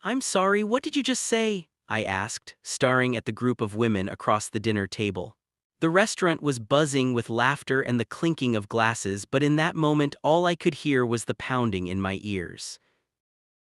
I'm sorry, what did you just say? I asked, staring at the group of women across the dinner table. The restaurant was buzzing with laughter and the clinking of glasses, but in that moment all I could hear was the pounding in my ears.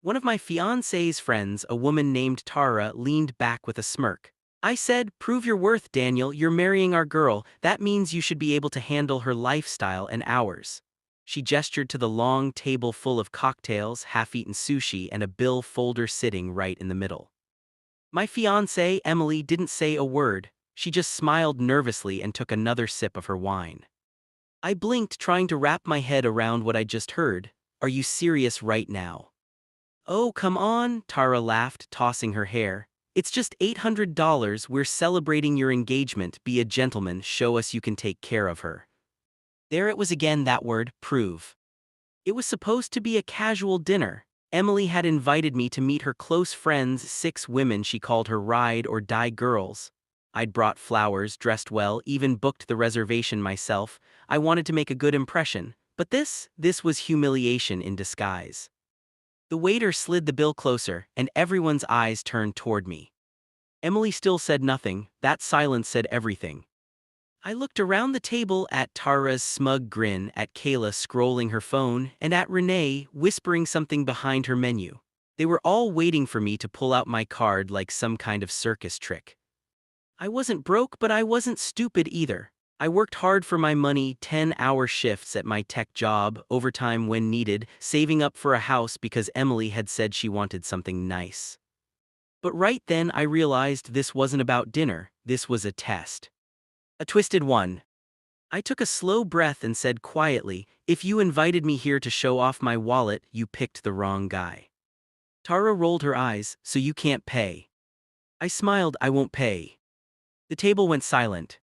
One of my fiancée's friends, a woman named Tara, leaned back with a smirk. I said, "Prove your worth, Daniel, you're marrying our girl. That means you should be able to handle her lifestyle and ours." She gestured to the long table full of cocktails, half-eaten sushi, and a bill folder sitting right in the middle. My fiancée, Emily, didn't say a word. She just smiled nervously and took another sip of her wine. I blinked, trying to wrap my head around what I just heard. Are you serious right now? Oh, come on, Tara laughed, tossing her hair. It's just $800, we're celebrating your engagement, be a gentleman, show us you can take care of her. There it was again, that word, prove. It was supposed to be a casual dinner. Emily had invited me to meet her close friends, 6 women she called her ride or die girls. I'd brought flowers, dressed well, even booked the reservation myself. I wanted to make a good impression. But this was humiliation in disguise. The waiter slid the bill closer, and everyone's eyes turned toward me. Emily still said nothing. That silence said everything. I looked around the table at Tara's smug grin, at Kayla scrolling her phone, and at Renee whispering something behind her menu. They were all waiting for me to pull out my card like some kind of circus trick. I wasn't broke, but I wasn't stupid either. I worked hard for my money, 10-hour shifts at my tech job, overtime when needed, saving up for a house because Emily had said she wanted something nice. But right then I realized this wasn't about dinner, this was a test. A twisted one. I took a slow breath and said quietly, "If you invited me here to show off my wallet, you picked the wrong guy." Tara rolled her eyes, "So you can't pay?" I smiled, "I won't pay." The table went silent.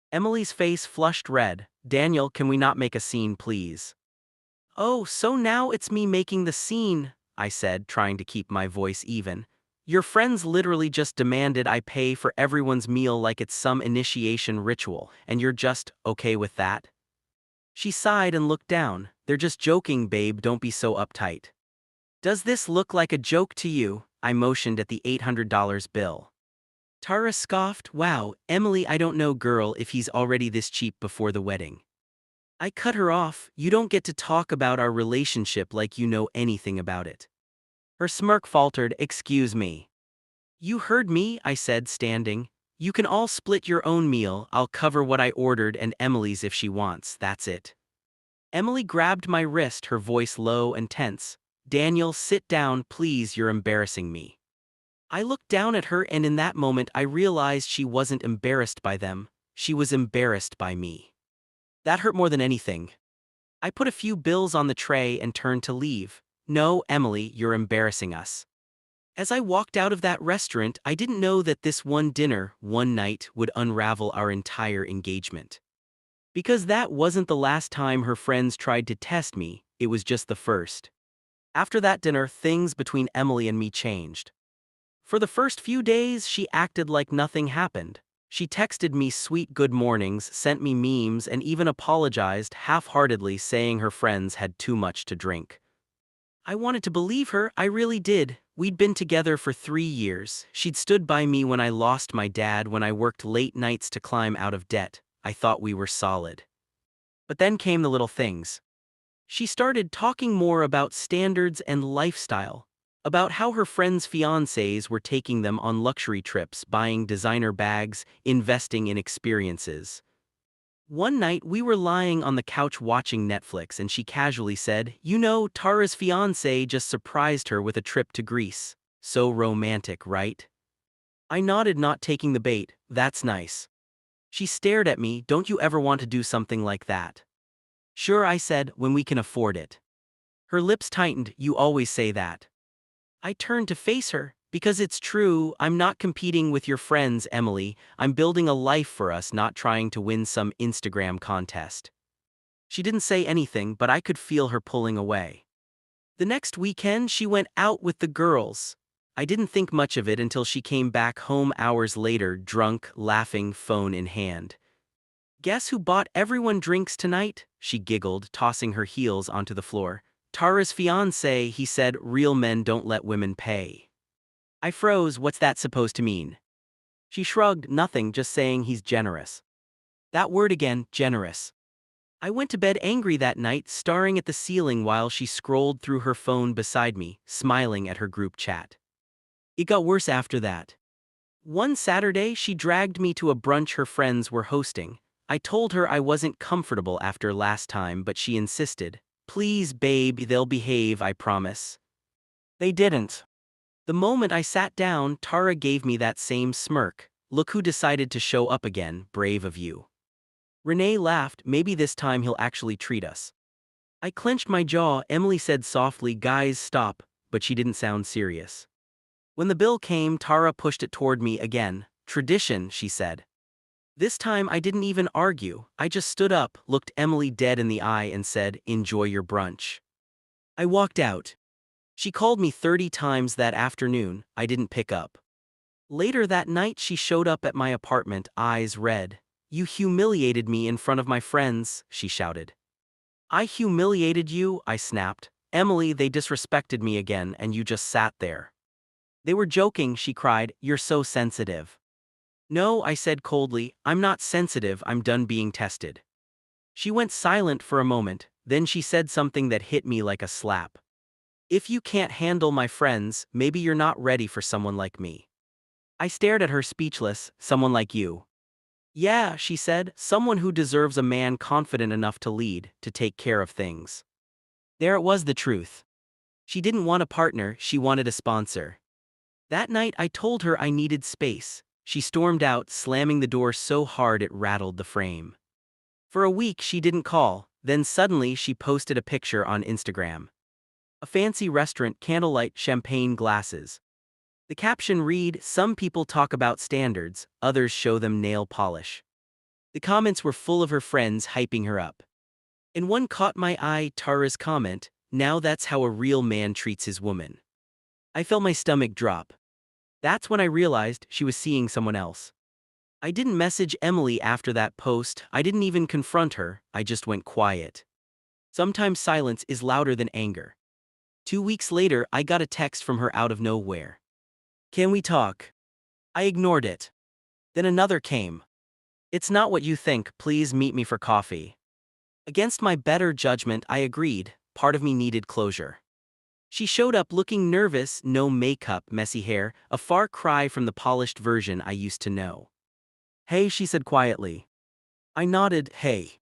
Emily's face flushed red. "Daniel, can we not make a scene, please?" "Oh, so now it's me making the scene," I said, trying to keep my voice even. "Your friends literally just demanded I pay for everyone's meal like it's some initiation ritual, and you're just okay with that?" She sighed and looked down. "They're just joking, babe, don't be so uptight." "Does this look like a joke to you?" I motioned at the $800 bill. Tara scoffed, "Wow, Emily, I don't know, girl, if he's already this cheap before the wedding." I cut her off. "You don't get to talk about our relationship like you know anything about it." Her smirk faltered, "Excuse me." "You heard me," I said, standing. "You can all split your own meal, I'll cover what I ordered and Emily's if she wants, that's it." Emily grabbed my wrist, her voice low and tense. "Daniel, sit down, please, you're embarrassing me." I looked down at her, and in that moment I realized she wasn't embarrassed by them, she was embarrassed by me. That hurt more than anything. I put a few bills on the tray and turned to leave. "No, Emily, you're embarrassing us." As I walked out of that restaurant, I didn't know that this one dinner, one night, would unravel our entire engagement. Because that wasn't the last time her friends tried to test me, it was just the first. After that dinner, things between Emily and me changed. For the first few days, she acted like nothing happened. She texted me sweet good mornings, sent me memes, and even apologized half-heartedly, saying her friends had too much to drink. I wanted to believe her, I really did. We'd been together for 3 years. She'd stood by me when I lost my dad, when I worked late nights to climb out of debt. I thought we were solid. But then came the little things. She started talking more about standards and lifestyle. About how her friends' fiancés were taking them on luxury trips, buying designer bags, investing in experiences. One night we were lying on the couch watching Netflix and she casually said, "You know, Tara's fiancé just surprised her with a trip to Greece. So romantic, right?" I nodded, not taking the bait. "That's nice." She stared at me, "Don't you ever want to do something like that?" "Sure," I said, "when we can afford it." Her lips tightened. "You always say that." I turned to face her. "Because it's true, I'm not competing with your friends, Emily. I'm building a life for us, not trying to win some Instagram contest." She didn't say anything, but I could feel her pulling away. The next weekend, she went out with the girls. I didn't think much of it until she came back home hours later, drunk, laughing, phone in hand. "Guess who bought everyone drinks tonight?" she giggled, tossing her heels onto the floor. "Tara's fiancé," he said. "Real men don't let women pay." I froze. What's that supposed to mean? She shrugged. Nothing, just saying he's generous. That word again, generous. I went to bed angry that night, staring at the ceiling while she scrolled through her phone beside me, smiling at her group chat. It got worse after that. One Saturday, she dragged me to a brunch her friends were hosting. I told her I wasn't comfortable after last time, but she insisted. Please, babe, they'll behave, I promise. They didn't. The moment I sat down, Tara gave me that same smirk. Look who decided to show up again, brave of you. Renee laughed. Maybe this time he'll actually treat us. I clenched my jaw. Emily said softly, guys, stop, but she didn't sound serious. When the bill came, Tara pushed it toward me again. Tradition, she said. This time I didn't even argue. I just stood up, looked Emily dead in the eye and said, enjoy your brunch. I walked out. She called me 30 times that afternoon. I didn't pick up. Later that night she showed up at my apartment, eyes red. You humiliated me in front of my friends, she shouted. I humiliated you, I snapped. Emily, they disrespected me again and you just sat there. They were joking, she cried. You're so sensitive. No, I said coldly, I'm not sensitive, I'm done being tested. She went silent for a moment, then she said something that hit me like a slap. If you can't handle my friends, maybe you're not ready for someone like me. I stared at her speechless. Someone like you. Yeah, she said, someone who deserves a man confident enough to lead, to take care of things. There it was, the truth. She didn't want a partner, she wanted a sponsor. That night I told her I needed space. She stormed out, slamming the door so hard it rattled the frame. For a week she didn't call, then suddenly she posted a picture on Instagram. A fancy restaurant, candlelight, champagne glasses. The caption read, some people talk about standards, others show them nail polish. The comments were full of her friends hyping her up. And one caught my eye, Tara's comment, now that's how a real man treats his woman. I felt my stomach drop. That's when I realized she was seeing someone else. I didn't message Emily after that post, I didn't even confront her, I just went quiet. Sometimes silence is louder than anger. 2 weeks later, I got a text from her out of nowhere. Can we talk? I ignored it. Then another came. It's not what you think, please meet me for coffee. Against my better judgment, I agreed. Part of me needed closure. She showed up looking nervous, no makeup, messy hair, a far cry from the polished version I used to know. Hey, she said quietly. I nodded, hey.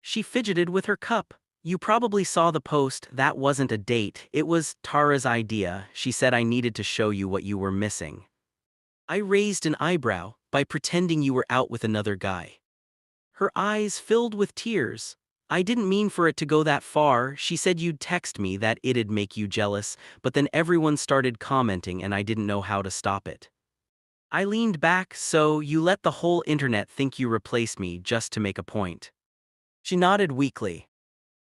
She fidgeted with her cup. You probably saw the post, that wasn't a date, it was Tara's idea. She said I needed to show you what you were missing. I raised an eyebrow, by pretending you were out with another guy. Her eyes filled with tears. I didn't mean for it to go that far. She said you'd text me that it'd make you jealous, but then everyone started commenting and I didn't know how to stop it. I leaned back, so you let the whole internet think you replaced me just to make a point. She nodded weakly.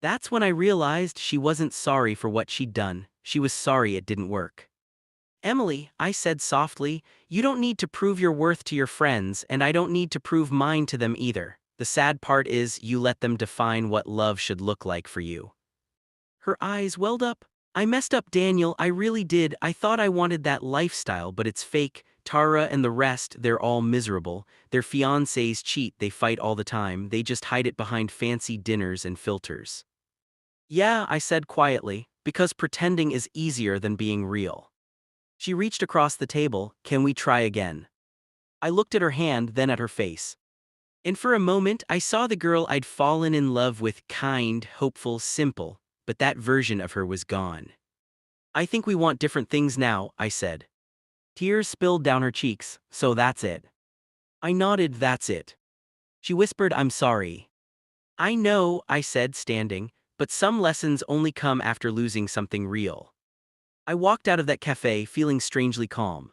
That's when I realized she wasn't sorry for what she'd done, she was sorry it didn't work. Emily, I said softly, you don't need to prove your worth to your friends and I don't need to prove mine to them either. The sad part is you let them define what love should look like for you. Her eyes welled up. I messed up, Daniel, I really did. I thought I wanted that lifestyle, but it's fake. Tara and the rest, they're all miserable. Their fiancés cheat, they fight all the time, they just hide it behind fancy dinners and filters. Yeah, I said quietly, because pretending is easier than being real. She reached across the table. Can we try again? I looked at her hand, then at her face. And for a moment I saw the girl I'd fallen in love with, kind, hopeful, simple, but that version of her was gone. I think we want different things now, I said. Tears spilled down her cheeks, so that's it. I nodded, that's it. She whispered, I'm sorry. I know, I said, standing, but some lessons only come after losing something real. I walked out of that cafe feeling strangely calm.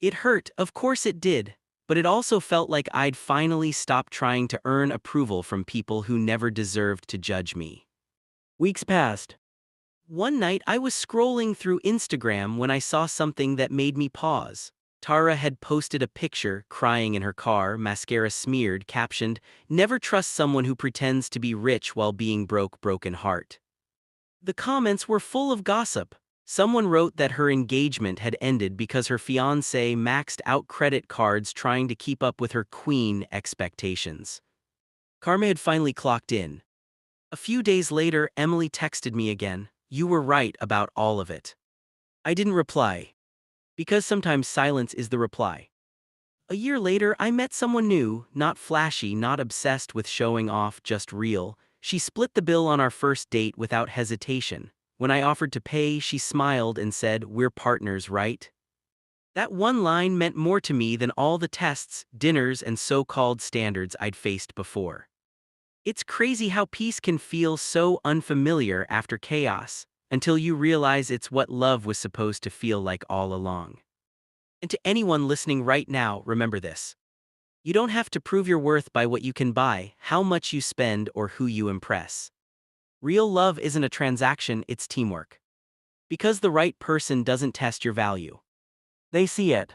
It hurt, of course it did, but it also felt like I'd finally stopped trying to earn approval from people who never deserved to judge me. Weeks passed. One night I was scrolling through Instagram when I saw something that made me pause. Tara had posted a picture, crying in her car, mascara smeared, captioned, "Never trust someone who pretends to be rich while being broke, broken heart." The comments were full of gossip. Someone wrote that her engagement had ended because her fiancé maxed out credit cards trying to keep up with her queen expectations. Karma had finally clocked in. A few days later, Emily texted me again, "You were right about all of it." I didn't reply. Because sometimes silence is the reply. A year later, I met someone new, not flashy, not obsessed with showing off, just real. She split the bill on our first date without hesitation. When I offered to pay, she smiled and said, "We're partners, right?" That one line meant more to me than all the tests, dinners, and so-called standards I'd faced before. It's crazy how peace can feel so unfamiliar after chaos, until you realize it's what love was supposed to feel like all along. And to anyone listening right now, remember this. You don't have to prove your worth by what you can buy, how much you spend, or who you impress. Real love isn't a transaction, it's teamwork. Because the right person doesn't test your value. They see it.